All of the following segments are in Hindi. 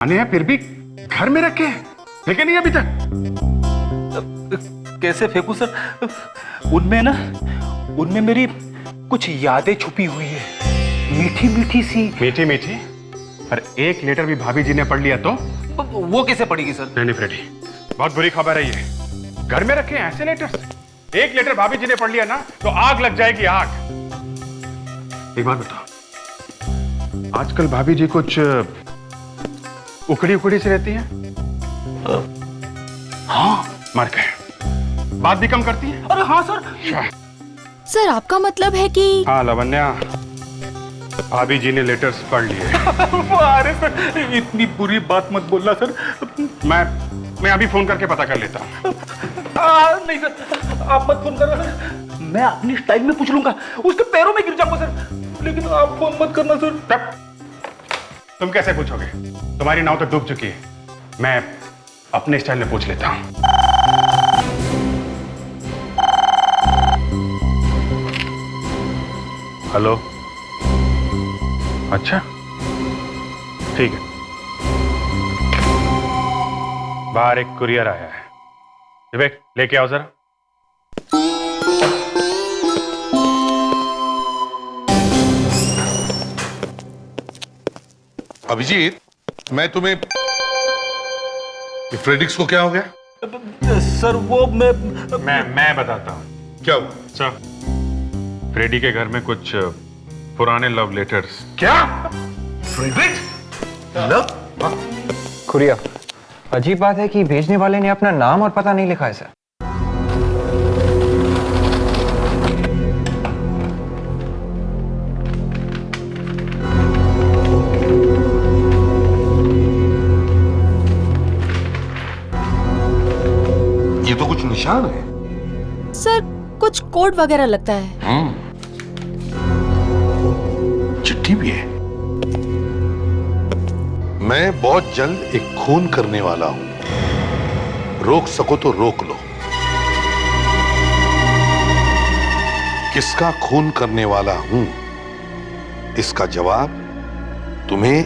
आने हैं फिर भी घर में रखे हैं, फेंके नहीं अभी तक। कैसे फेंकू सर? उनमें मेरी कुछ यादें छुपी हुई है, मीठी मीठी सी। मीठी मीठी? पर एक लेटर भी भाभी जी ने पढ़ लिया तो? वो कैसे पढ़ेगी सर? नहीं फ्रेडी, बहुत बुरी खबर है ये। घर में रखे हैं ऐसे लेटर्स, एक लेटर भाभी जी ने पढ़ लिया ना तो आग लग जाएगी, आग। एक बात बताओ, आजकल भाभी जी कुछ उखड़ी उखड़ी से रहती हैं? हाँ, मर गए। बात भी कम करती है। अरे हाँ सर। सर आपका मतलब है कि? हाँ लवन्या, भाभी जी ने लेटर्स पढ़ लिए। अरे सर, इतनी बुरी बात मत बोलना सर। मैं अभी फोन करके पता कर लेता हूँ। नहीं सर, आप मत फोन करना सर, मैं अपनी स्टाइल में पूछ लूंगा, उसके पैरों में गिर जाऊंगा सर, लेकिन आप फोन मत करना सर। तब तुम कैसे पूछोगे? तुम्हारी नाव तो डूब चुकी है, मैं अपने स्टाइल में पूछ लेता हूँ। हेलो, अच्छा ठीक है, बाहर एक कुरियर आया है, विवेक लेके आओ जरा। अभिजीत, मैं तुम्हें, फ्रेडिक्स को क्या हो गया? सर वो मैं बताता हूँ क्या हुआ? सर, फ्रेडी के घर में कुछ पुराने लव लेटर्स। क्या? फ्रेडिक्स? लव? खुरिया, अजीब बात है कि भेजने वाले ने अपना नाम और पता नहीं लिखा है सर। ये तो कुछ निशान है। सर कुछ कोड वगैरह लगता है। चिट्ठी भी है। मैं बहुत जल्द एक खून करने वाला हूं, रोक सको तो रोक लो। किसका खून करने वाला हूं, इसका जवाब तुम्हें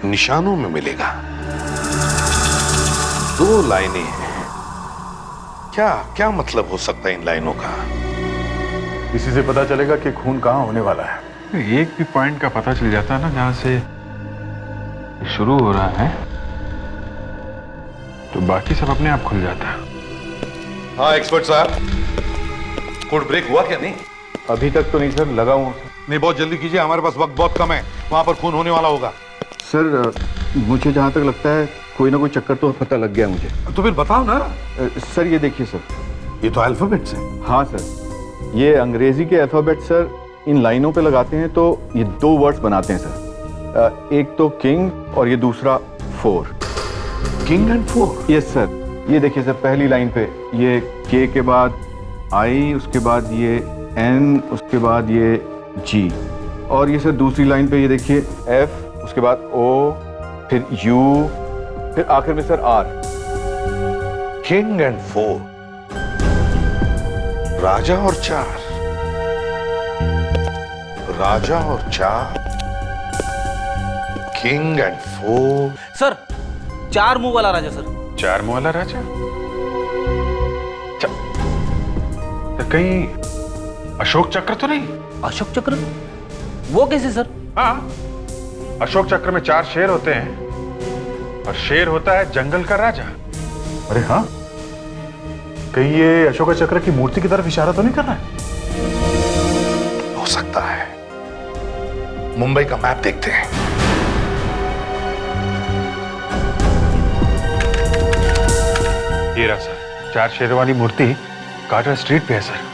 निशानों में मिलेगा। 2 लाइनें हैं। क्या मतलब हो सकता है इन लाइनों का? इसी से पता चलेगा कि खून कहाँ होने वाला है। एक भी पॉइंट का पता चल जाता है ना जहां से शुरू हो रहा है, तो बाकी सब अपने आप खुल जाता है। हाँ एक्सपर्ट साहब, कोड ब्रेक हुआ क्या? नहीं अभी तक तो नहीं सर, लगा हूँ। नहीं, बहुत जल्दी कीजिए, हमारे पास वक्त बहुत कम है, वहां पर खून होने वाला होगा। सर मुझे जहाँ तक लगता है कोई ना कोई चक्कर तो पता लग गया मुझे। तो फिर बताओ ना। सर ये देखिए सर, ये तो अल्फाबेट्स हैं। हाँ सर, ये अंग्रेजी के अल्फाबेट सर इन लाइनों पे लगाते हैं तो ये 2 वर्ड्स बनाते हैं सर। एक तो किंग और ये दूसरा 4। King and 4? Yes sir. ये देखिए सर, पहली लाइन पे ये के के बाद आई, उसके बाद ये एन, उसके बाद ये जी, और ये सर दूसरी लाइन पे ये देखिए एफ, उसके बाद ओ, फिर यू, फिर आखिर में सर आर। किंग एंड 4, राजा और 4, राजा और 4, किंग एंड 4। सर 4 मुंह वाला राजा सर। 4 मुंह वाला राजा? तो कहीं अशोक चक्र तो नहीं? अशोक चक्र? वो कैसे सर? हाँ, अशोक चक्र में 4 शेर होते हैं और शेर होता है जंगल का राजा। अरे हाँ, कहीं ये अशोक चक्र की मूर्ति की तरफ इशारा तो नहीं कर रहा है? हो सकता है। मुंबई का मैप देखते हैं। ये रहा सर, 4 शेर वाली मूर्ति कार्टर स्ट्रीट पे है सर।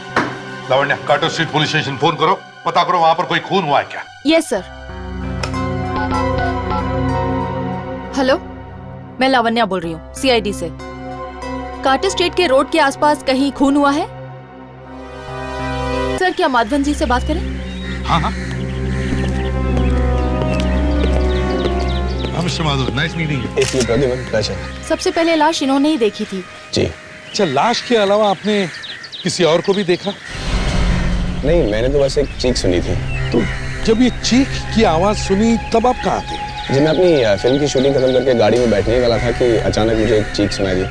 Lavanya, Carter street police station phone करो, पता करो वहां पर कोई खून हुआ है क्या। Yes sir. हेलो, मैं लावण्या बोल रही हूँ सीआईडी से। कार्टर स्ट्रीट के रोड के आसपास कहीं खून हुआ है? सर क्या माधवन जी से बात करें? हाँ हाँ। Mister Madhav, nice meeting you. सबसे पहले लाश इन्होंने ही देखी थी। जी। अच्छा, लाश के अलावा आपने किसी और को भी देखा? नहीं, मैंने तो बस एक चीख सुनी थी। तो जब ये चीख की आवाज सुनी तब आप कहाँ थे? जी मैं अपनी फिल्म की शूटिंग खत्म करके गाड़ी में बैठने ही वाला था कि अचानक मुझे एक चीख सुनाई दी।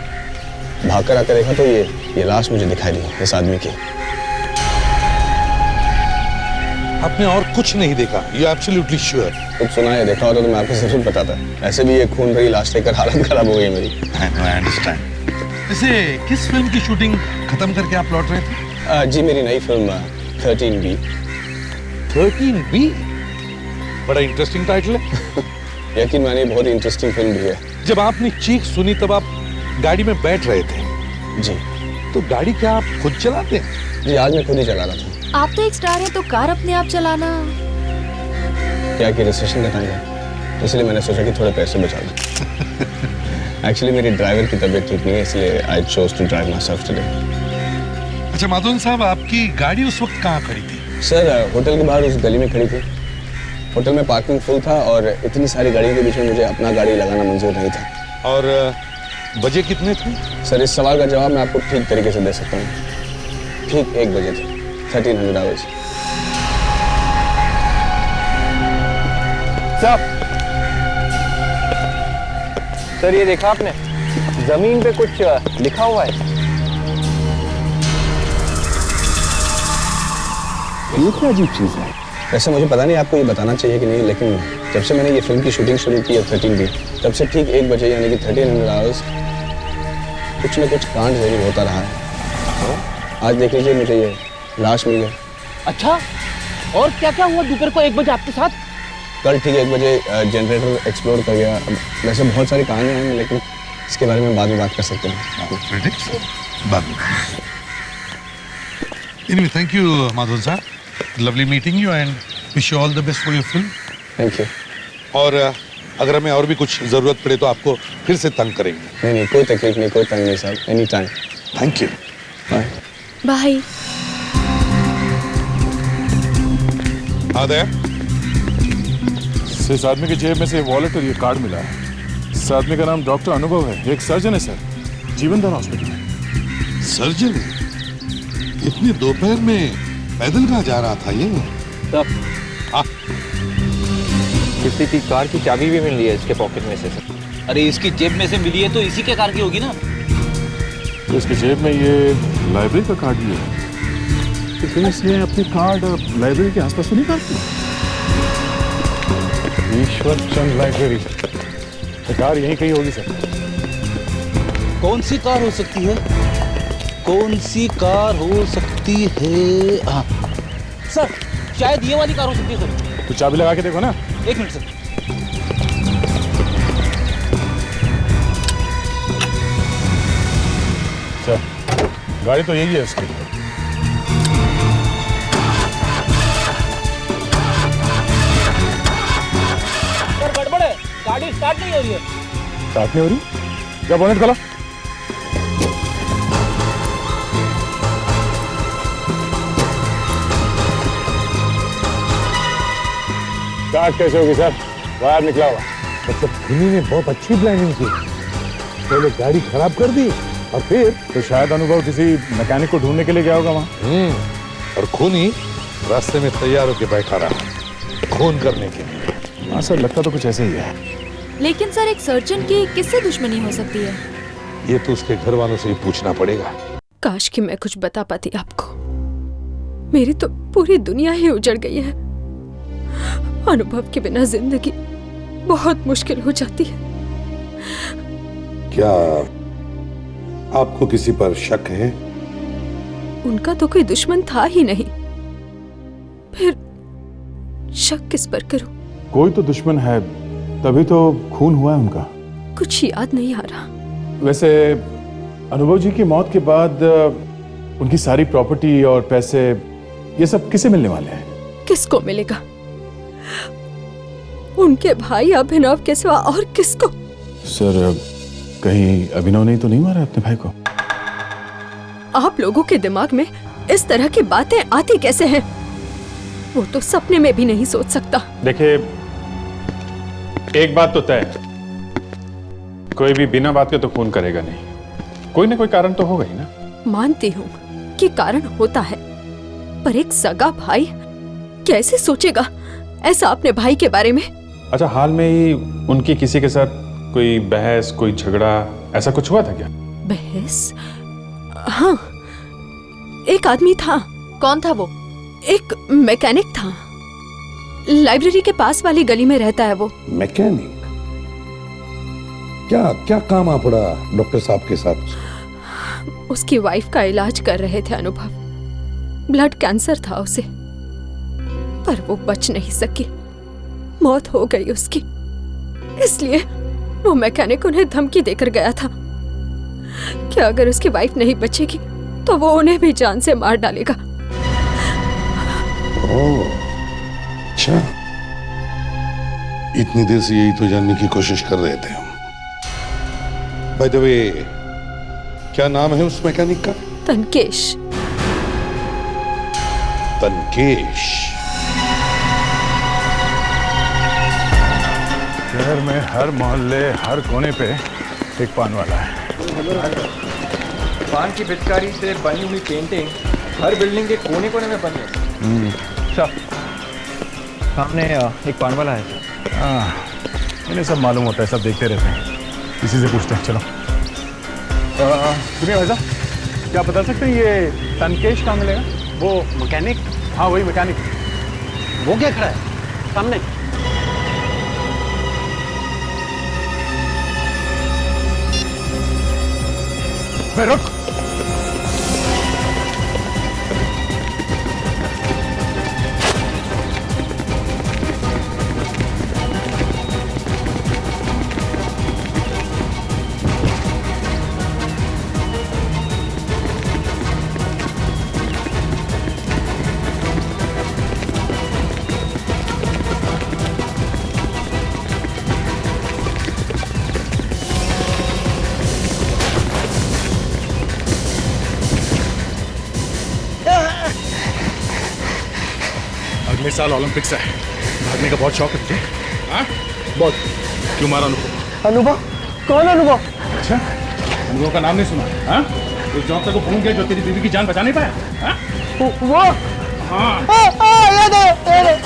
भागकर आकर देखा तो ये लाश मुझे दिखाई दी इस आदमी की। आपने और कुछ नहीं देखा? You absolutely sure? कुछ सुना है देखा होता तो मैं आपको जरूर बताता। ऐसे भी ये खून भरी लाश देखकर हालत खराब हो गई मेरी। I understand. वैसे किस फिल्म की शूटिंग खत्म करके आप लौट रहे थे? जी मेरी नई फिल्म 13B। 13B? बड़ा इंटरेस्टिंग टाइटल है। यकीन मानिए बहुत इंटरेस्टिंग फिल्म भी है। जब आपने चीख सुनी तब आप गाड़ी में बैठ रहे थे? जी। तो गाड़ी क्या आप खुद चलाते हैं? जी आज मैं खुद ही चला रहा था। आप तो एक स्टार हैं तो कार अपने आप चलाना। क्या कि रिसेशन का टाइम है इसलिए मैंने सोचा कि थोड़े पैसे बचा लूं। एक्चुअली मेरी ड्राइवर की तबीयत ठीक नहीं है इसलिए I chose to drive myself today. अच्छा माधवन साहब, आपकी गाड़ी उस वक्त कहाँ खड़ी थी? सर होटल के बाहर उस गली में खड़ी थी। होटल में पार्किंग फुल था और इतनी सारी गाड़ियों के बीच में मुझे अपना गाड़ी लगाना मंजूर नहीं था। और बजे कितने थे? सर इस सवाल का जवाब मैं आपको ठीक तरीके से दे सकता हूँ। ठीक 1 बजे थे। 1300 आवर्स। सर ये देखा आपने, जमीन पे कुछ लिखा हुआ है। ये क्या अजीब चीज है? वैसे मुझे पता नहीं आपको ये बताना चाहिए कि नहीं, लेकिन जब से मैंने ये फिल्म की शूटिंग शुरू की है 13B, तब से ठीक 1 बजे यानी कि 1300 आवर्स कुछ न कुछ कांड जरूर होता रहा है। आज देख लीजिए मुझे ये लाश मिल गई। अच्छा, और क्या क्या हुआ दोपहर को 1 बजे आपके साथ? कल ठीक 1 बजे जनरेटर एक्सप्लोड कर गया। अब वैसे बहुत सारी कहानियाँ हैं लेकिन इसके बारे में बाद में बात कर सकते हैं। Anyway, thank you, Madhavan sir. Lovely meeting you and wish you all the best for your film. Thank you. और अगर हमें और भी कुछ जरूरत पड़े तो आपको फिर से तंग करेंगे। नहीं नहीं कोई तकलीफ नहीं, कोई तंग नहीं साहब, any time. Thank you. Bye. Bye. आदर इस आदमी की जेब में से वॉलेट और ये कार्ड मिला है। इस आदमी का नाम डॉक्टर अनुभव है, एक सर्जन है सर, जीवनदान हॉस्पिटल में। सर्जन है? इतनी दोपहर में पैदल कहाँ जा रहा था ये? किसी की कार की चाबी भी मिल रही है इसके पॉकेट में से सर। अरे इसकी जेब में से मिली है तो इसी के कार की होगी ना। तो इसकी जेब में ये लाइब्रेरी का कार्ड भी है। तो पुलिस ने अपने कार्ड लाइब्रेरी के आसपास तो नहीं काटती? ईश्वर चंद लाइब्रेरी, कार यहीं कहीं होगी सर। कौन सी कार हो सकती है? कौन सी कार हो सकती है? हाँ सर, शायद ये वाली कार हो सकती है सर। तो चाबी लगा के देखो ना। 1 मिनट सर। सर गाड़ी तो यही है उसकी। सर गड़बड़ है, गाड़ी स्टार्ट नहीं हो रही है। स्टार्ट नहीं हो रही? क्या बोनेट खोला। स्टार्ट कैसे होगी सर? वायर निकला हुआ। मतलब खुनी ने बहुत अच्छी प्लानिंग की। पहले गाड़ी खराब कर दी और फिर तो शायद अनुभव किसी मैकेनिक को ढूंढने के लिए गया होगा वहाँ। और खूनी रास्ते में तैयार होकर बैठा रहा खून करने के लिए। हाँ सर, लगता तो कुछ ऐसे ही है। लेकिन सर एक सर्जन की किससे दुश्मनी हो सकती है? ये तो उसके घर वालों से ही पूछना पड़ेगा। काश कि मैं कुछ बता पाती आपको। मेरी तो पूरी दुनिया ही उजड़ गई है। अनुभव के बिना जिंदगी बहुत मुश्किल हो जाती है। क्या आपको किसी पर शक है? उनका तो कोई दुश्मन था ही नहीं, फिर शक किस पर करूं? कोई तो दुश्मन है, तभी तो खून हुआ है उनका। कुछ याद नहीं आ रहा। वैसे अनुभव जी की मौत के बाद उनकी सारी प्रॉपर्टी और पैसे ये सब किसे मिलने वाले हैं? किसको मिलेगा? उनके भाई अभिनव के सिवा और किसको? सर कहीं अभिनव ने तो नहीं मारा अपने भाई को? आप लोगों के दिमाग में इस तरह की बातें आती कैसे हैं? वो तो सपने में भी नहीं सोच सकता। देखिए एक बात तो तय, कोई भी बिना बात के तो खून करेगा नहीं। कोई ना कोई कारण तो होगा ही ना। मानती हूँ कि कारण होता है, पर एक सगा भाई कैसे सोचेगा ऐसा अपने भाई के बारे में? अच्छा, हाल में ही उनकी किसी के साथ कोई बहस, कोई झगड़ा, ऐसा कुछ हुआ था क्या? बहस? हाँ, एक आदमी था। कौन था वो? एक मैकेनिक था। लाइब्रेरी के पास वाली गली में रहता है वो। मैकेनिक? क्या क्या काम आ पड़ा डॉक्टर साहब के साथ? उसकी वाइफ का इलाज कर रहे थे अनुभव। ब्लड कैंसर था उसे, पर वो बच नहीं सकी, मौत हो गई उसकी। इसलिए वो मैकेनिक उन्हें धमकी देकर गया था कि अगर उसकी वाइफ नहीं बचेगी तो वो उन्हें भी जान से मार डालेगा। ओह, अच्छा, इतनी देर से यही तो जानने की कोशिश कर रहे थे हम। बाय द वे, क्या नाम है उस मैकेनिक का? तनकेश। तनकेश। शहर में हर मोहल्ले, हर कोने पे एक पान वाला है। पान की पिचकारी से बनी हुई पेंटिंग हर बिल्डिंग के कोने कोने में बनी है। अच्छा, सामने एक पान वाला है। हाँ, इन्हें सब मालूम होता है, सब देखते रहते हैं। इसी से पूछते हैं, चलो। सुनिए भाई साहब, क्या बता सकते हैं ये तनकेश कहाँ मिलेगा? वो मैकेनिक? हाँ, वही मैकेनिक। वो क्या खड़ा है सामने? रुक। अगले साल ओलंपिक्स है, भागने का बहुत शौक है तुझे? हाँ? बहुत। क्यों मारा अनुभव? अनुभव? कौन अनुभव? अच्छा, अनुभव का नाम नहीं सुना? हाँ? उस डॉक्टर को फोन किया जो तेरी बीवी की जान बचा नहीं पाया? हाँ? वो? हाँ। याद है।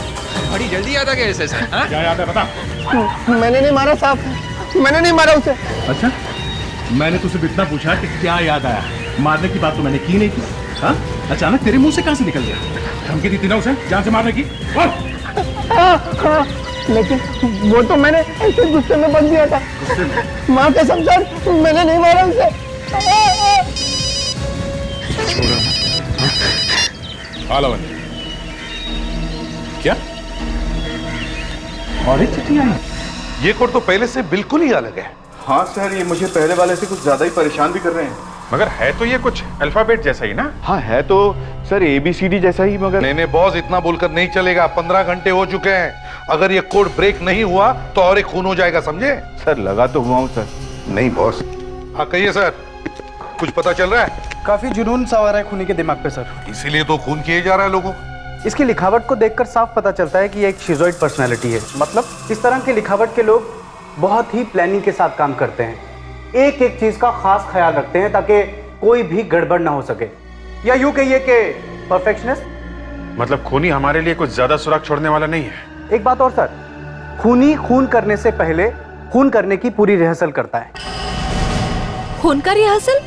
बड़ी जल्दी याद आ गया ऐसे। हाँ? क्या याद है बता? मैंने नहीं मारा साहब, मैंने नहीं मारा उसे। अच्छा, मैंने तुझसे इतना पूछा कि क्या याद आया, मारने की बात तो मैंने की नहीं थी। हाँ? अचानक तेरे मुंह से कहां से निकल गया? धमकी दी थी ना उसे जान से मारने की? हाँ, लेकिन वो तो मैंने ऐसे गुस्से में बंद दिया था। माँ कसम सर, मैंने नहीं मारा उसे। लवन्या, क्या? और एक चिट्ठी आई? ये कोड तो पहले से बिल्कुल ही अलग है। हाँ सर, ये मुझे पहले वाले से कुछ ज्यादा ही परेशान भी कर रहे हैं। मगर है तो ये कुछ अल्फाबेट जैसा ही ना? हाँ है तो सर ABCD जैसा ही, मगर नहीं बॉस, इतना बोलकर नहीं चलेगा। 15 घंटे हो चुके हैं। अगर ये कोड ब्रेक नहीं हुआ तो और एक खून हो जाएगा, समझे? सर लगा तो हुआ हूँ सर। नहीं बॉस। हाँ कहिए सर, कुछ पता चल रहा है? काफी जुनून सा आ रहा है खूनी के दिमाग पे सर। इसीलिए तो खून किए जा रहा है लोगों। इसकी लिखावट को देखकर साफ पता चलता है कि ये एक शिजोइड पर्सनैलिटी है। मतलब इस तरह की लिखावट के लोग बहुत ही प्लानिंग के साथ काम करते हैं, एक एक चीज का खास ख्याल रखते हैं ताकि कोई भी गड़बड़ ना हो सके, या यूं कहिए कि परफेक्शनिस्ट। मतलब खूनी हमारे लिए कुछ ज्यादा सुराग छोड़ने वाला नहीं है। एक बात और सर, खूनी खून करने से पहले खून करने की पूरी रिहर्सल करता है। खून का रिहर्सल?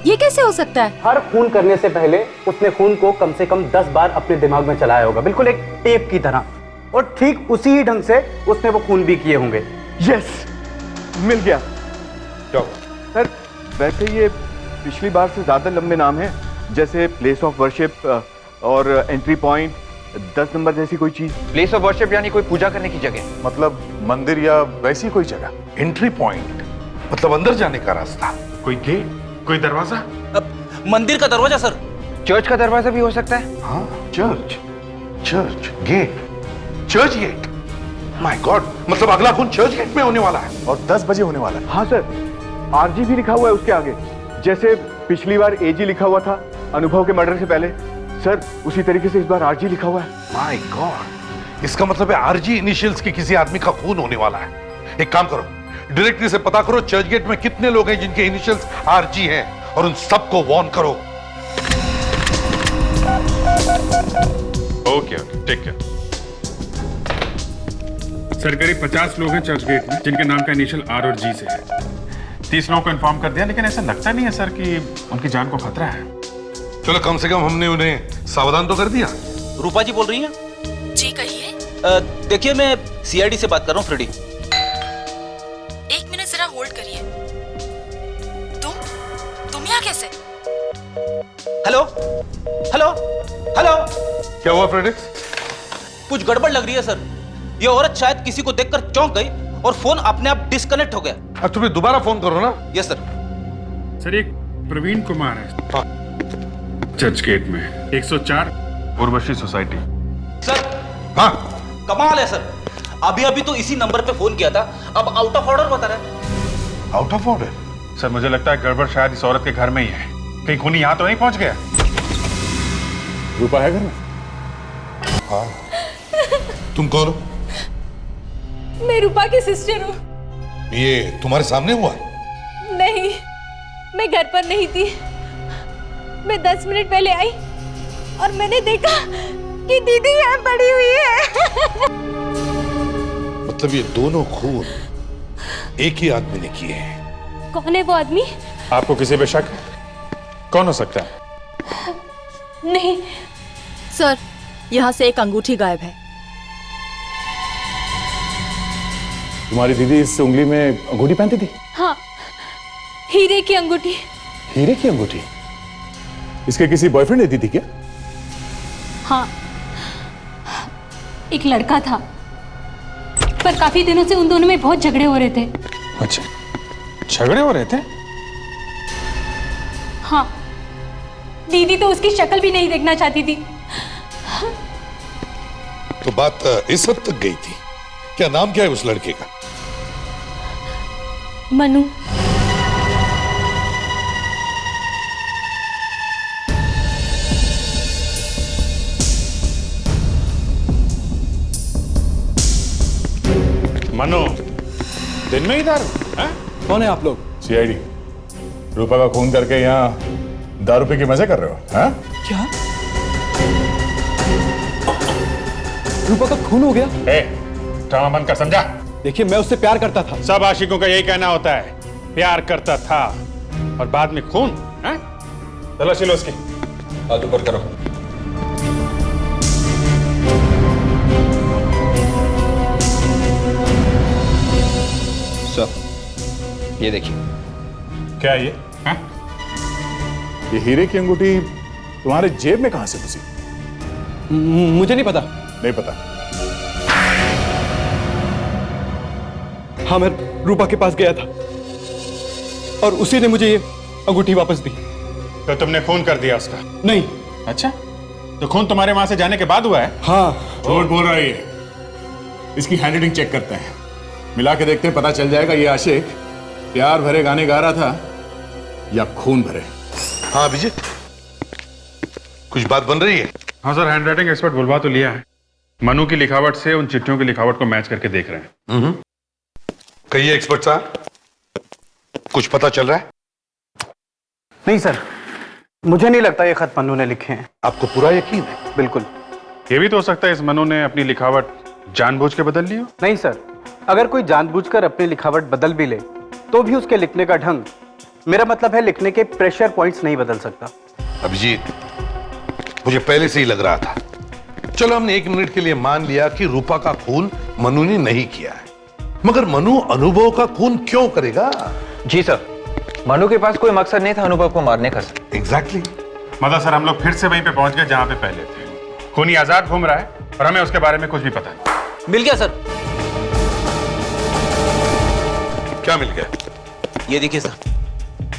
ये कैसे हो सकता है? हर खून करने से पहले उसने खून को कम से कम 10 बार अपने दिमाग में चलाया होगा, बिल्कुल एक टेप की तरह, और ठीक उसी ही ढंग से उसने वो खून भी किए होंगे। यस, मिल गया। क्या सर वैसे ये पिछली बार से ज्यादा लंबे नाम हैं, जैसे प्लेस ऑफ वर्शिप और एंट्री पॉइंट, 10 नंबर जैसी कोई चीज। प्लेस ऑफ वर्शिप यानी कोई पूजा करने की जगह? मतलब मंदिर या वैसी कोई जगह? एंट्री पॉइंट मतलब अंदर जाने का रास्ता। कोई गेट, कोई दरवाजा? मंदिर का दरवाजा सर। चर्च का दरवाजा भी हो सकता है। हाँ, Churchgate, Churchgate. My god, मतलब अगला खून चर्च गेट में होने वाला है और 10 बजे होने वाला है। हाँ सर, RG भी लिखा हुआ है उसके आगे, जैसे पिछली बार AG लिखा हुआ था अनुभव के मर्डर से पहले। सर उसी तरीके से इस बार RG लिखा हुआ है। माय गॉड, इसका मतलब है RG इनिशियल्स के किसी आदमी का खून होने वाला है। एक काम करो, डायरेक्टली से पता करो चर्च गेट में कितने लोग हैं जिनके इनिशियल्स RG हैं, और उन सबको वार्न करो। Okay, take care. सर करीब 50 लोग हैं चर्च गेट में जिनके नाम का इनिशियल आर और जी से है। 30 लोगों को इन्फॉर्म कर दिया, लेकिन ऐसा लगता नहीं है सर कि उनकी जान को खतरा है। चलो कम से कम हमने उन्हें सावधान तो कर दिया। रूपा जी बोल रही हैं? जी कहिए। देखिए मैं सीआईडी से बात कर रहा हूँ, फ्रेडी। 1 मिनट जरा होल्ड करिए। तुम यहाँ कैसे? हेलो हेलो हेलो, क्या हुआ फ्रेडिक्स? कुछ गड़बड़ लग रही है सर। ये औरत शायद किसी को देखकर चौंक गई और फोन अपने आप डिस्कनेक्ट हो गया। अब तुम्हें दोबारा फोन करो ना। Yes sir. सर एक प्रवीण कुमार है चर्च गेट में 104 उर्वशी सोसाइटी। सर हाँ कमाल है सर, अभी अभी तो इसी नंबर पे फोन किया था, अब आउट ऑफ ऑर्डर बता रहा है। Out of order? सर मुझे लगता है गड़बड़ शायद इस औरत के घर में ही है। कहीं खूनी यहाँ तो नहीं पहुंच गया? रूपा है घर में? हाँ। तुम कौन हो? मैं रूपा की सिस्टर हूँ। ये तुम्हारे सामने हुआ? नहीं, मैं घर पर नहीं थी। मैं 10 मिनट पहले आई और मैंने देखा कि दीदी यहाँ पड़ी हुई है। मतलब ये दोनों खून एक ही आदमी ने किए हैं। कौन है वो आदमी? आपको किसी पे शक है? कौन हो सकता है? नहीं सर, यहाँ से एक अंगूठी गायब है। तुम्हारी दीदी इस उंगली में अंगूठी पहनती थी? हाँ, हीरे की अंगूठी। हीरे की अंगूठी? इसके किसी बॉयफ्रेंड ने दी थी क्या? हाँ, एक लड़का था, पर काफी दिनों से उन दोनों में बहुत झगड़े हो रहे थे। अच्छा, झगड़े हो रहे थे? हाँ, दीदी तो उसकी शक्ल भी नहीं देखना चाहती थी। तो बात इस हद तक गई थी। क्या नाम क्या है उस लड़के का? मनु। मनु, दिन में ही दारू? कौन है आप लोग? सीआईडी। रूपा का खून करके यहाँ दारू पी के मजे कर रहे हो? हाँ? क्या? रूपा का खून हो गया? ड्रामा बंद कर, समझा? देखिए मैं उससे प्यार करता था। सब आशिकों का यही कहना होता है, प्यार करता था और बाद में खून। तलाशी लो उसकी। हाथ ऊपर करो। सर, ये देखिए। क्या ये? हाँ? ये हीरे की अंगूठी तुम्हारे जेब में कहां से घुसी? मुझे नहीं पता। नहीं पता? हाँ, मैं रूपा के पास गया था और उसी ने मुझे ये अंगूठी वापस दी। तो तुमने खून कर दिया उसका? नहीं। अच्छा, तो खून तुम्हारे वहां से जाने के बाद हुआ है? हाँ। झूठ बोल रहा है ये। इसकी हैंडराइटिंग चेक करते हैं, मिला के देखते हैं, पता चल जाएगा ये आशिक प्यार भरे गाने गा रहा था या खून भरे। हाँ अभिजीत, कुछ बात बन रही है? हाँ सर, हैंडराइटिंग एक्सपर्ट बुलवा तो लिया है। मनु की लिखावट से उन चिट्ठियों की लिखावट को मैच करके देख रहे हैं। कहिए एक्सपर्ट साहब, कुछ पता चल रहा है? नहीं सर, मुझे नहीं लगता ये खत मनु ने लिखे हैं। आपको पूरा यकीन है? बिल्कुल। ये भी तो हो सकता है इस मनु ने अपनी लिखावट जानबूझ के बदल ली हो। नहीं सर, अगर कोई जानबूझकर अपनी लिखावट बदल भी ले तो भी उसके लिखने का ढंग, मेरा मतलब है लिखने के प्रेशर पॉइंट्स नहीं बदल सकता। अभिजीत, मुझे पहले से ही लग रहा था। चलो हमने 1 मिनट के लिए मान लिया कि रूपा का खून मनु ने नहीं किया है, मगर मनु अनुभव का खून क्यों करेगा? जी सर, मनु के पास कोई मकसद नहीं था अनुभव को मारने का। एग्जैक्टली। मतलब सर, हम लोग फिर से वहीं पे पहुंच गए जहां पे पहले थे। खूनी आजाद घूम रहा है और हमें उसके बारे में कुछ भी पता नहीं। मिल गया सर। क्या मिल गया? ये देखिए सर,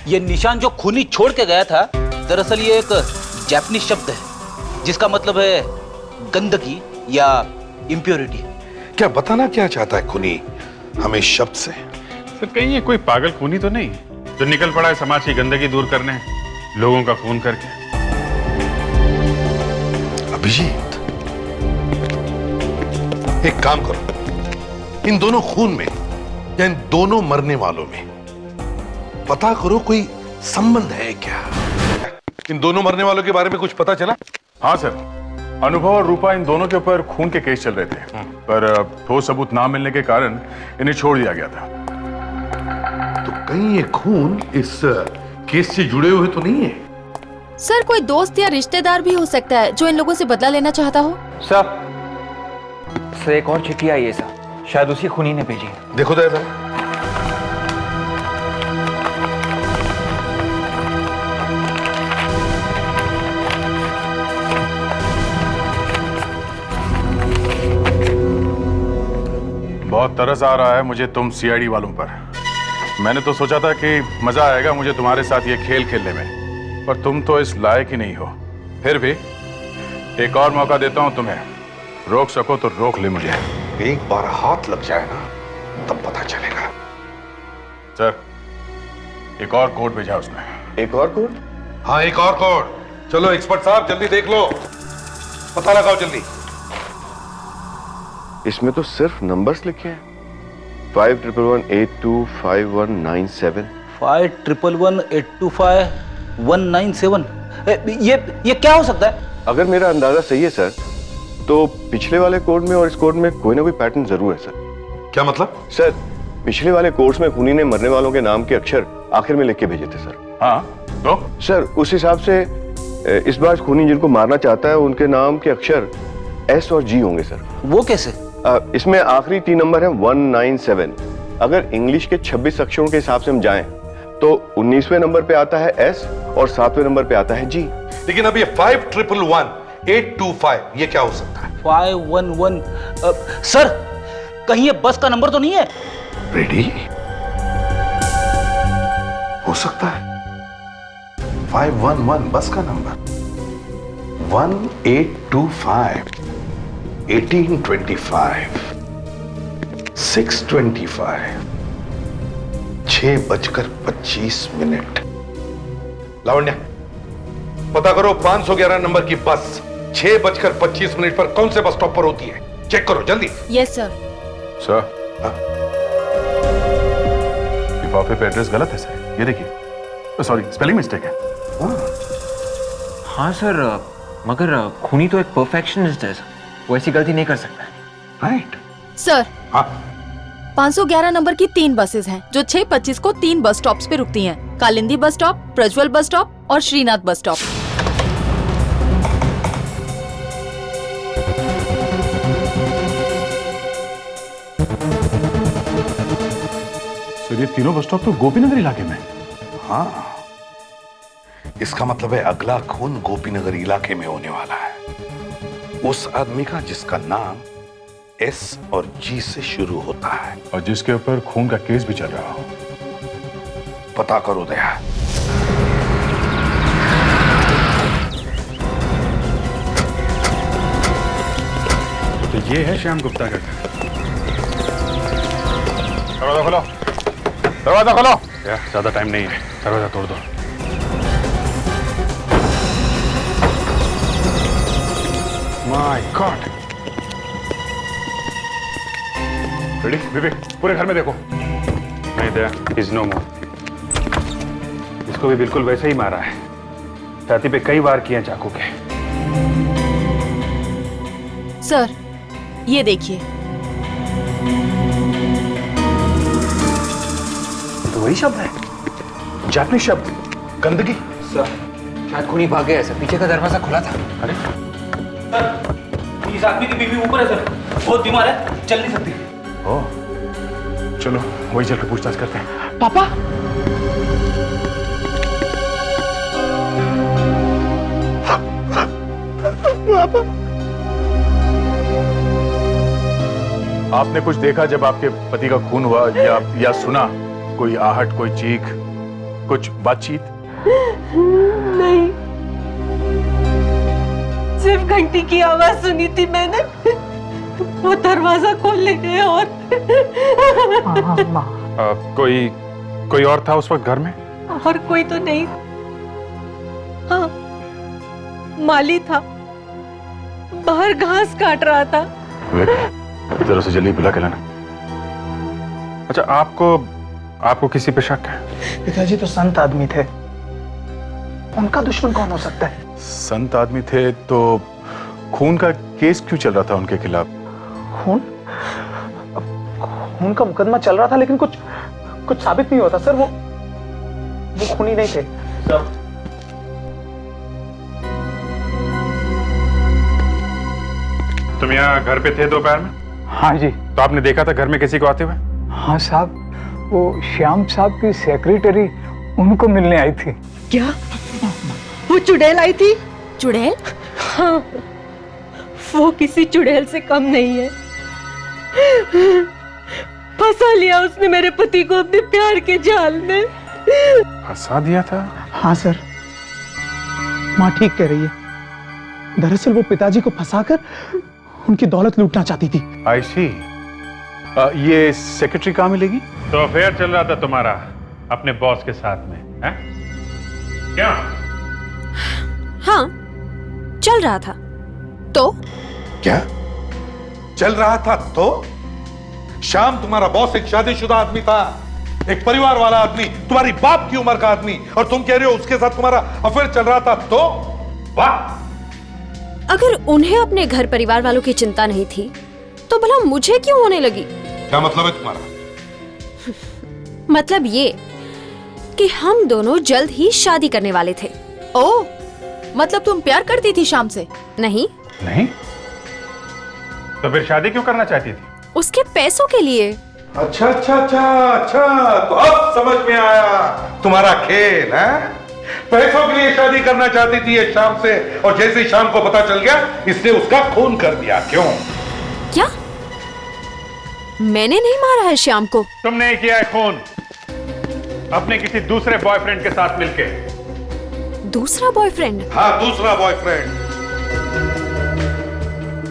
ये निशान जो खूनी छोड़ के गया था, दरअसल ये एक जापानीज शब्द है जिसका मतलब है गंदगी या इम्प्योरिटी। क्या बताना क्या चाहता है खूनी हमें शब्द से? सर कहीं ये कोई पागल खूनी तो नहीं जो निकल पड़ा है समाज की गंदगी दूर करने, लोगों का खून करके? अभिजीत, एक काम करो, इन दोनों खून में या इन दोनों मरने वालों में पता करो कोई संबंध है क्या? इन दोनों मरने वालों के बारे में कुछ पता चला? हाँ सर, अनुभव और रूपा इन दोनों के ऊपर खून के केस चल रहे थे, पर ठोस सबूत ना मिलने के कारण इन्हें छोड़ दिया गया था। तो कहीं ये खून इस केस से जुड़े हुए तो नहीं है? सर, कोई दोस्त या रिश्तेदार भी हो सकता है जो इन लोगों से बदला लेना चाहता हो। सर एक और चिट्ठी आई है सर, शायद उसी खूनी ने भेजी है। देखो दादा। बहुत तरस आ रहा है मुझे तुम सीआईडी वालों पर। मैंने तो सोचा था कि मजा आएगा मुझे तुम्हारे साथ ये खेल खेलने में, पर तुम तो इस लायक ही नहीं हो। फिर भी एक और मौका देता हूं तुम्हें, रोक सको तो रोक ले मुझे। एक बार हाथ लग जाए ना तब पता चलेगा। सर, एक और कोड भेजा उसने। एक और कोड? हाँ, एक और कोड। चलो एक्सपर्ट साहब जल्दी देख लो, पता लगाओ जल्दी। इसमें तो सिर्फ नंबर्स लिखे हैं। 5111825197। 5111825197। ये क्या हो सकता है? अगर मेरा अंदाजा सही है सर, तो पिछले वाले कोड में और इस कोड में कोई ना कोई पैटर्न जरूर है सर। क्या मतलब? सर, पिछले वाले कोर्स में खूनी ने मरने वालों के नाम के अक्षर आखिर में लिख के भेजे थे सर। हाँ तो? सर, उस हिसाब से इस बार खूनी जिनको मारना चाहता है उनके नाम के अक्षर एस और जी होंगे सर। वो कैसे? इसमें आखिरी 3 नंबर है 197। अगर इंग्लिश के 26 अक्षरों के हिसाब से हम जाएं तो 19वें नंबर पे आता है एस और 7वें नंबर पे आता है जी। लेकिन अब ये 51118225 ये क्या हो सकता है? 511 सर, कहीं ये बस का नंबर तो नहीं है? रेडी? हो सकता है 511 बस का नंबर। 1825 1825 625 6:25। लावण्या, पता करो 511 नंबर की बस 6:25 पर कौन से बस स्टॉप पर होती है। चेक करो जल्दी। Yes sir. सर, लिफाफे पे एड्रेस गलत है सर, ये देखिए। सॉरी, स्पेलिंग मिस्टेक है। हाँ सर, मगर खूनी तो एक परफेक्शनिस्ट है सर, वो ऐसी गलती नहीं कर सकता। राइट सर, हाँ 511 नंबर की 3 बसेस हैं जो 6:25 को 3 बस स्टॉप्स पे रुकती हैं। Kalindi bus stop, Prajwal bus stop और श्रीनाथ बस स्टॉप। सर, ये तीनों बस स्टॉप तो गोपीनगर इलाके में। हाँ, इसका मतलब है अगला खून गोपीनगर इलाके में होने वाला है। उस आदमी का जिसका नाम एस और जी से शुरू होता है और जिसके ऊपर खून का केस भी चल रहा हो। पता करो दया। तो ये है श्याम गुप्ता का घर। दरवाजा खोलो, दरवाजा खोलो। यार, ज्यादा टाइम नहीं है, दरवाजा तोड़ दो। My God. रेडी विवेक, पूरे घर में देखो। नहीं दया, इज नो मोर। इसको भी बिल्कुल वैसे ही मारा है, छाती पे कई वार किए चाकू के। सर, ये देखिए। तो वही शब्द है, जापानी शब्द, गंदगी। सर, शायद खूनी भाग गया है सर, पीछे का दरवाजा खुला था। अरे सर, इस आदमी की बीवी ऊपर है सर, बहुत बीमार है, चल नहीं सकती। ओ, चलो वही चल के पूछताछ करते हैं। पापा, आपने कुछ देखा जब आपके पति का खून हुआ, या सुना कोई आहट, कोई चीख, कुछ बातचीत? नहीं, सिर्फ घंटी की आवाज सुनी थी मैंने। वो दरवाजा खोलने गए और कोई और था उस वक्त घर में? और कोई तो नहीं। हाँ, माली था, बाहर घास काट रहा था। जरा से जल्दी बुला के लाना। अच्छा, आपको किसी पे शक है? पिताजी तो संत आदमी थे, उनका दुश्मन कौन हो सकता है? संत आदमी थे तो खून का केस क्यों चल रहा था उनके खिलाफ? खून खून का मुकदमा चल रहा था, लेकिन कुछ साबित नहीं होता सर। वो खूनी नहीं थे सर। तुम यहाँ घर पे थे दोपहर में? हाँ जी। तो आपने देखा था घर में किसी को आते हुए? हाँ साहब, वो श्याम साहब की सेक्रेटरी उनको मिलने आई थी। क्या वो चुड़ैल आई थी? चुड़ैल? हाँ, वो किसी चुड़ैल से कम नहीं है। फंसा लिया उसने मेरे पति को अपने प्यार के जाल में। फंसा दिया था? हाँ सर, माँ ठीक कह रही है। दरअसल वो पिताजी को फंसाकर उनकी दौलत लूटना चाहती थी। आई सी। ये सेक्रेटरी कहाँ मिलेगी? तो अफेयर चल रहा था तुम्हारा अपने बॉस के साथ में, हैं? क्या? हाँ, चल रहा था। तो क्या चल रहा था? तो श्याम तुम्हारा बॉस एक शादीशुदा आदमी था, एक परिवार वाला आदमी, तुम्हारी बाप की उम्र का आदमी, और तुम कह रहे हो उसके साथ तुम्हारा अफेयर चल रहा था? तो वाह! अगर उन्हें अपने घर परिवार वालों की चिंता नहीं थी तो भला मुझे क्यों होने लगी? क्या मतलब है तुम्हारा? मतलब ये कि हम दोनों जल्द ही शादी करने वाले थे। ओह, मतलब तुम प्यार करती थी शाम से? नहीं। नहीं? तो फिर शादी क्यों करना चाहती थी? उसके पैसों के लिए। अच्छा अच्छा अच्छा अच्छा, तो अब समझ में आया तुम्हारा खेल है। पैसों के लिए शादी करना चाहती थी ये शाम से, और जैसे ही शाम को पता चल गया इसने उसका खून कर दिया। क्यों? क्या? मैंने नहीं मारा है श्याम को। तुमने ही किया है खून, अपने किसी दूसरे बॉयफ्रेंड के साथ मिलके। दूसरा बॉयफ्रेंड? हाँ, दूसरा बॉयफ्रेंड।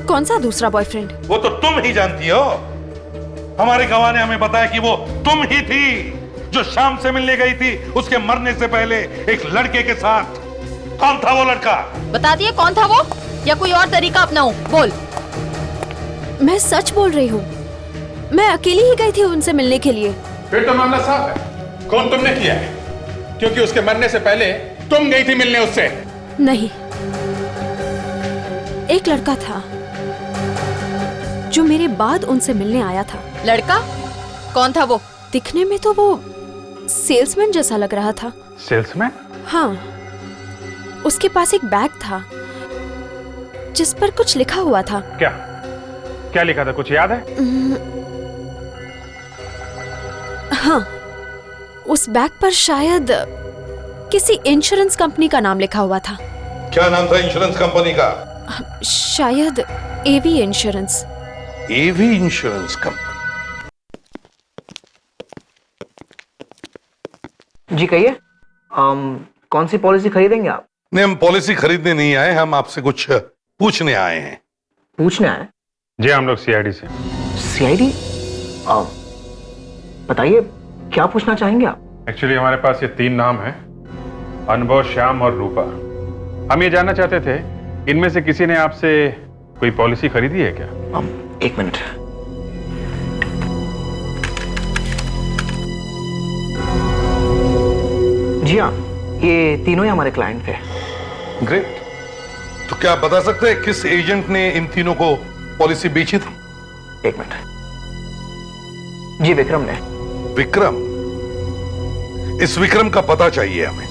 कौन सा दूसरा बॉयफ्रेंड? वो तो तुम ही जानती हो। हमारे गवाह ने हमें बताया कि वो तुम ही थी जो शाम से मिलने गई थी उसके मरने से पहले एक लड़के के साथ। कौन था वो लड़का? बता दिए कौन था वो, या कोई और तरीका अपनाऊं? बोल। मैं सच बोल रही हूँ, मैं अकेली ही गई थी उनसे मिलने के लिए। फिर तो मामला साफ है, खून तुमने किया है, क्योंकि उसके मरने से पहले तुम गई थी मिलने उससे। नहीं, एक लड़का था जो मेरे बाद उनसे मिलने आया था। लड़का? कौन था वो? दिखने में तो वो सेल्समैन जैसा लग रहा था। सेल्समैन? हाँ, उसके पास एक बैग था जिस पर कुछ लिखा हुआ था। क्या क्या लिखा था, कुछ याद है? हाँ, उस बैग पर शायद किसी इंश्योरेंस कंपनी का नाम लिखा हुआ था। क्या नाम था इंश्योरेंस कंपनी का? शायद एवी इंश्योरेंस। एवी इंश्योरेंस कंपनी? जी कहिए, कौन सी पॉलिसी खरीदेंगे आप? नहीं, हम पॉलिसी खरीदने नहीं आए, हम आपसे कुछ पूछने आए हैं। पूछने आए? जी, हम लोग सीआईडी से। सीआईडी? बताइए क्या पूछना चाहेंगे आप? एक्चुअली हमारे पास ये 3 नाम हैं, अनुभव, श्याम और रूपा। हम ये जानना चाहते थे, इनमें से किसी ने आपसे कोई पॉलिसी खरीदी है क्या? 1 मिनट। जी हाँ, ये तीनों ही हमारे क्लाइंट थे। ग्रेट। तो क्या आप बता सकते हैं किस एजेंट ने इन तीनों को पॉलिसी बेची थी? 1 मिनट। जी, विक्रम ने। विक्रम? इस विक्रम का पता चाहिए हमें।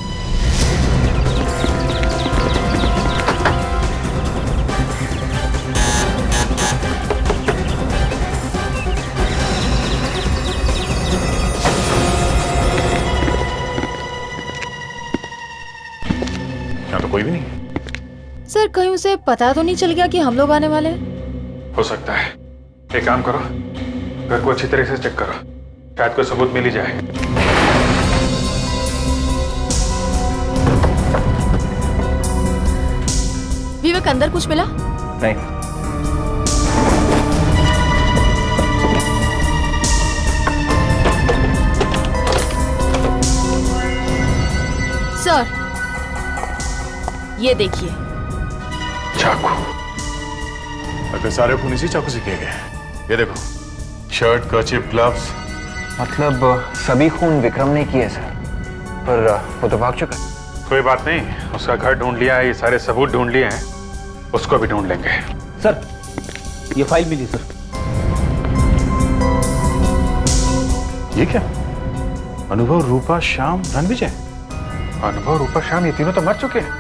यहाँ तो कोई भी नहीं। सर, कहीं उसे पता तो नहीं चल गया कि हम लोग आने वाले हैं? हो सकता है। एक काम करो, घर को अच्छी तरह से चेक करो, शायद कोई सबूत मिल ही जाए। विवेक, अंदर कुछ मिला? नहीं। सर, ये देखिए। चाकू। अगर सारे खून इसी चाकू से किए गए। ये देखो, शर्ट, कर्चिफ, ग्लव्स। मतलब सभी खून विक्रम ने किए सर, पर वो तो भाग चुका। कोई बात नहीं, उसका घर ढूंढ लिया है, ये सारे सबूत ढूंढ लिए हैं। उसको भी ढूंढ लेंगे। सर, ये फाइल मिली सर। ये क्या? अनुभव, रूपा, श्याम, रणविजय। अनुभव, रूपा, श्याम, ये तीनों तो मर चुके हैं।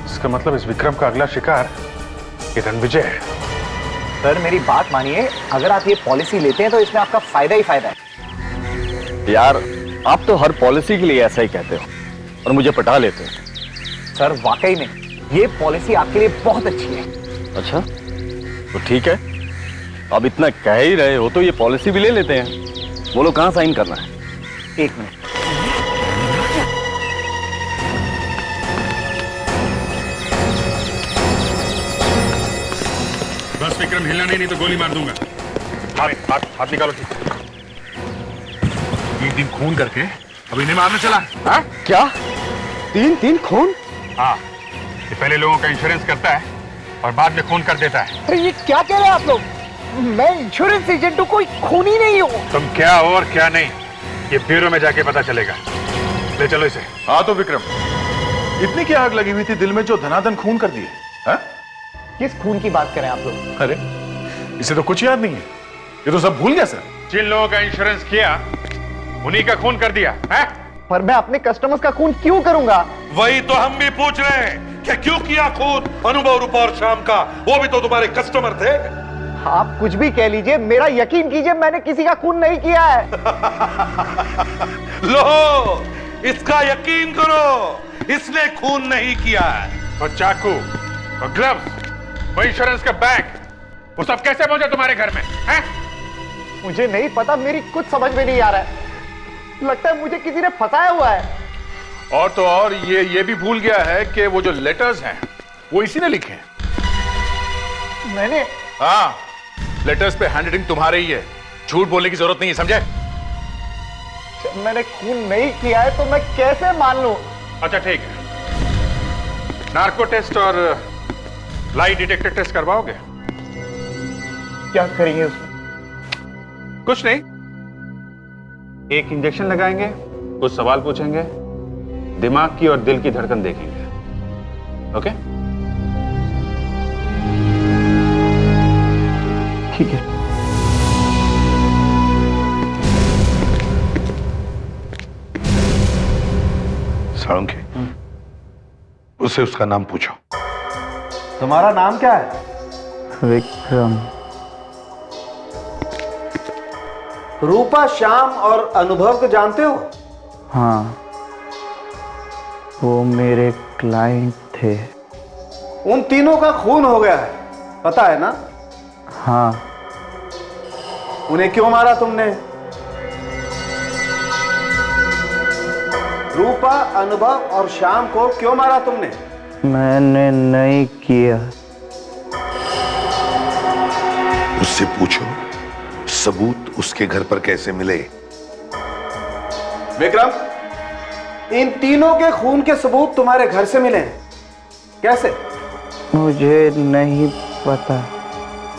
इसका मतलब इस विक्रम का अगला शिकार ये रणविजय है। सर मेरी बात मानिए, अगर आप ये पॉलिसी लेते हैं तो इसमें आपका फायदा ही फायदा है। यार आप तो हर पॉलिसी के लिए ऐसा ही कहते हो और मुझे पटा लेते हो। सर वाकई में ये पॉलिसी आपके लिए बहुत अच्छी है। अच्छा तो ठीक है, अब इतना कह ही रहे हो तो ये पॉलिसी भी ले लेते हैं। बोलो कहाँ साइन करना है? 1 मिनट। बस विक्रम, हिलना नहीं तो गोली मार दूंगा। हाथ निकालो। ठीक है, 3 खून करके अब इन्हें मारने चला। हाँ? क्या 3 खून? हाँ, ये पहले लोगों का इंश्योरेंस करता है और बाद में खून कर देता है। अरे ये क्या कह रहे हैं आप लोग? मैं इंश्योरेंस एजेंट हूँ, कोई खूनी नहीं हूँ। तुम क्या हो और क्या नहीं, ये ब्यूरो में जाके पता चलेगा। ले चलो इसे। हाँ तो विक्रम, इतनी क्या आग लगी हुई थी दिल में जो धनाधन खून कर दिए? हाँ? किस खून की बात करें आप लोग? अरे इसे तो कुछ याद नहीं है, ये तो सब भूल गया सर। जिन लोगों का इंश्योरेंस किया उन्हीं का खून कर दिया है? पर मैं अपने कस्टमर्स का खून क्यों करूंगा? वही तो हम भी पूछ रहे हैं कि क्यों किया खून अनुभव, रूपा और श्याम का? वो भी तो तुम्हारे कस्टमर थे। आप कुछ भी कह लीजिए, मेरा यकीन कीजिए मैंने किसी का खून नहीं किया है। लो, इसका यकीन करो, इसने खून नहीं किया है। और चाकू और ग्लव्स, वो इंश्योरेंस का बैग, वो सब कैसे पहुंचा तुम्हारे घर में? हैं? मुझे नहीं पता, मेरी कुछ समझ में नहीं आ रहा है। लगता है मुझे किसी ने फंसाया हुआ है। और तो और ये भी भूल गया है कि वो जो लेटर्स हैं वो इसी ने लिखे हैं। मैंने? हाँ, लेटर्स पे हैंडराइटिंग तुम्हारे ही है, झूठ बोलने की जरूरत नहीं है, समझे? जब मैंने खून नहीं किया है तो मैं कैसे मान लूं? अच्छा ठीक है, नार्को टेस्ट और लाई डिटेक्टर टेस्ट करवाओगे? क्या करेंगे उसमें? कुछ नहीं, एक इंजेक्शन लगाएंगे, कुछ सवाल पूछेंगे, दिमाग की और दिल की धड़कन देखेंगे। ओके? ठीक है। साळुंखे, उससे उसका नाम पूछो। तुम्हारा नाम क्या है? विक्रम। रूपा, श्याम और अनुभव को जानते हो? हाँ, वो मेरे क्लाइंट थे। उन तीनों का खून हो गया है, पता है ना? हाँ। उन्हें क्यों मारा तुमने? रूपा, अनुभव और श्याम को क्यों मारा तुमने? मैंने नहीं किया। उससे पूछो सबूत उसके घर पर कैसे मिले। विक्रम, इन तीनों के खून के सबूत तुम्हारे घर से मिले हैं, कैसे? मुझे नहीं पता।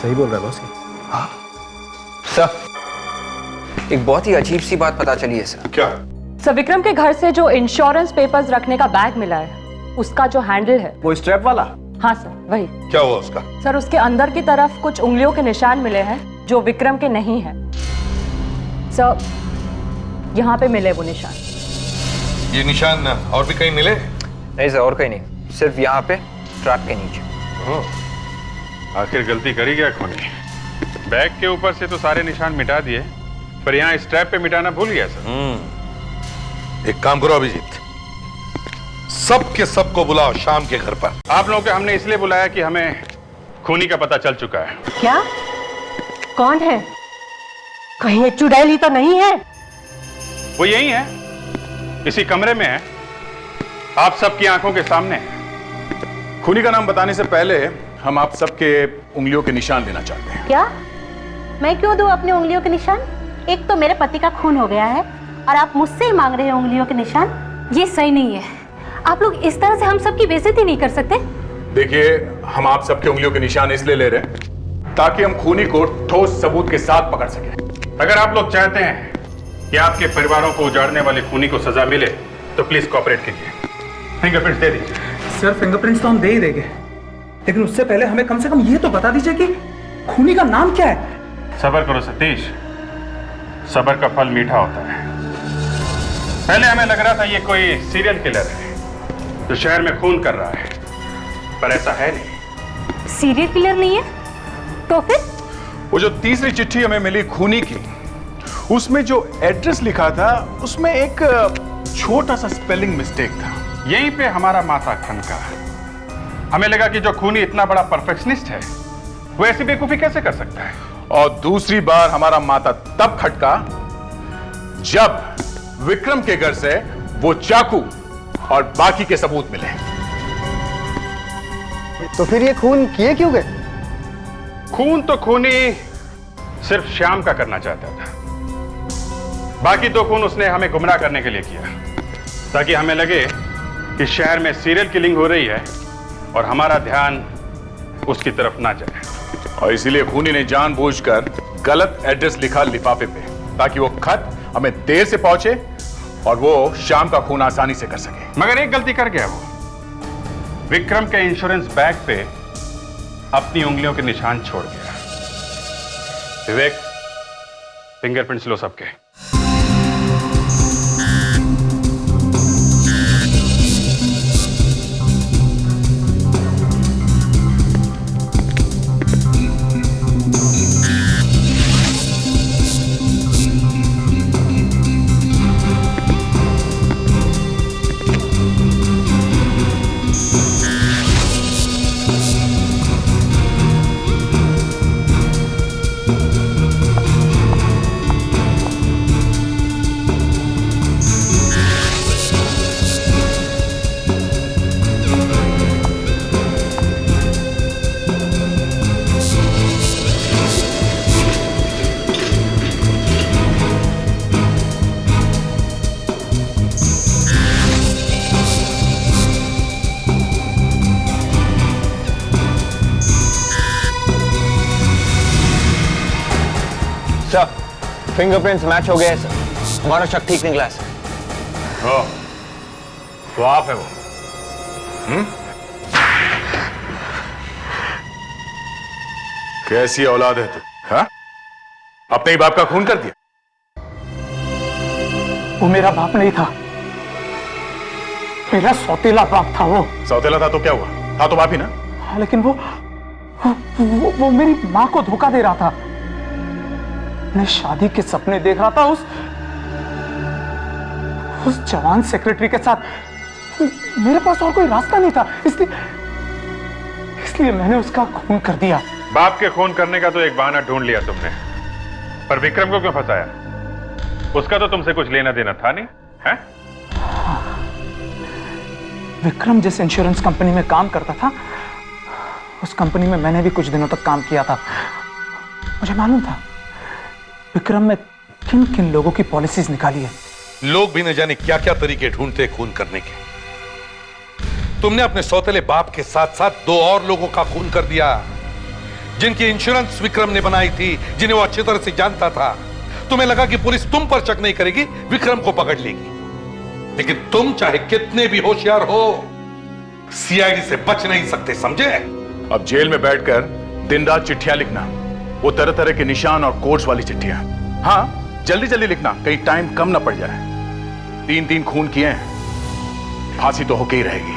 सही बोल रहा है बॉस। हाँ सर, एक बहुत ही अजीब सी बात पता चली है सर। क्या? सर, विक्रम के घर से जो इंश्योरेंस पेपर्स रखने का बैग मिला है, उसका जो हैंडल है, वो स्ट्रैप वाला? हाँ सर, वही। क्या हुआ उसका? सर, उसके अंदर की तरफ कुछ उंगलियों के निशान मिले हैं जो विक्रम के नहीं हैं। सर, यहाँ पे मिले वो निशान। ये निशान और भी कहीं मिले? नहीं सर, और कहीं नहीं, सिर्फ यहाँ पे ट्रक के नीचे। आखिर गलती करी क्या खूनी? बैग के ऊपर से तो सारे निशान मिटा दिए, पर यहाँ स्ट्रैप पे मिटाना भूल गया सर। एक काम करो अभिजीत, सबके सबको बुलाओ शाम के घर पर। आप लोगों को हमने इसलिए बुलाया कि हमें खूनी का पता चल चुका है। क्या? कौन है? कहीं ये चुड़ैली तो नहीं है? वो यही है, इसी कमरे में है, आप सबकी आंखों के सामने है। खूनी का नाम बताने से पहले हम आप सबके उंगलियों के निशान लेना चाहते हैं। क्या? मैं क्यों दूं अपनी उंगलियों के निशान? एक तो मेरे पति का खून हो गया है और आप मुझसे ही मांग रहे हैं उंगलियों के निशान। ये सही नहीं है। आप लोग इस तरह से हम सबकी बेइज्जती नहीं कर सकते। देखिए, हम आप सबके उंगलियों के निशान इसलिए ले रहे हैं ताकि हम खूनी को ठोस सबूत के साथ पकड़ सकें। अगर आप लोग चाहते हैं कि आपके परिवारों को उजाड़ने वाले खूनी को सजा मिले तो प्लीज कोऑपरेट कीजिए। फिंगरप्रिंट्स दे दीजिए। सर, फिंगरप्रिंट्स तो हम दे ही देंगे, लेकिन उससे पहले हमें कम से कम ये तो बता दीजिए कि खूनी का नाम क्या है। सब्र करो सतीश, सब्र का फल मीठा होता है। पहले हमें लग रहा था ये कोई सीरियल किलर है जो शहर में खून कर रहा है, पर ऐसा है नहीं। सीरियल किलर नहीं है तो फिर? वो जो तीसरी चिट्ठी हमें मिली खूनी की, उसमें जो एड्रेस लिखा था उसमें एक छोटा सा स्पेलिंग मिस्टेक था। यहीं पे हमारा माथा ठनका। हमें लगा कि जो खूनी इतना बड़ा परफेक्शनिस्ट है वो ऐसी बेवकूफी कैसे कर सकता है। और दूसरी बार हमारा माथा तब खटका जब विक्रम के घर से वो चाकू और बाकी के सबूत मिले। तो फिर ये खून किए क्यों गए? खून तो खूनी सिर्फ श्याम का करना चाहता था, बाकी तो खून उसने हमें गुमराह करने के लिए किया, ताकि हमें लगे कि शहर में सीरियल किलिंग हो रही है और हमारा ध्यान उसकी तरफ ना जाए। और इसीलिए खूनी ने जानबूझकर गलत एड्रेस लिखा लिफाफे पे, ताकि वो खत हमें देर से पहुंचे और वो शाम का खून आसानी से कर सके। मगर एक गलती कर गया वो, विक्रम के इंश्योरेंस बैग पे अपनी उंगलियों के निशान छोड़ गया। विवेक, फिंगरप्रिंट्स लो सबके। फिंगरप्रिंट्स मैच हो गए सर, हमारा शक ठीक निकला है सर। तो आप है वो? कैसी औलाद है तू? हाँ? अपने ही बाप का खून कर दिया? वो मेरा बाप नहीं था, मेरा सौतेला बाप था। वो सौतेला था तो क्या हुआ? था तो बाप ही ना। हाँ, लेकिन वो मेरी माँ को धोखा दे रहा था। मैं शादी के सपने देख रहा था उस जवान सेक्रेटरी के साथ। मेरे पास और कोई रास्ता नहीं था, इसलिए मैंने उसका खून कर दिया। बाप के खून करने का तो एक बहाना ढूंढ लिया तुमने, पर विक्रम को क्यों फंसाया? उसका तो तुमसे कुछ लेना देना था नहीं है? विक्रम जिस इंश्योरेंस कंपनी में काम करता था, उस कंपनी में मैंने भी कुछ दिनों तक काम किया था। मुझे मालूम था विक्रम में किन किन लोगों की पॉलिसीज निकाली है। लोग भी न जाने क्या क्या तरीके ढूंढते खून करने के। तुमने अपने सौतेले बाप के साथ साथ दो और लोगों का खून कर दिया, जिनकी इंश्योरेंस विक्रम ने बनाई थी, जिन्हें वो अच्छी तरह से जानता था। तुम्हें लगा कि पुलिस तुम पर शक नहीं करेगी, विक्रम को पकड़ लेगी। लेकिन तुम चाहे कितने भी होशियार हो, सीआईडी से बच नहीं सकते, समझे? अब जेल में बैठकर दिन रात चिट्ठियां लिखना, वो तरह तरह के निशान और कोड्स वाली चिट्ठियां। हाँ, जल्दी जल्दी लिखना, कहीं टाइम कम ना पड़ जाए। 3-3 खून किए हैं, फांसी तो होके ही रहेगी।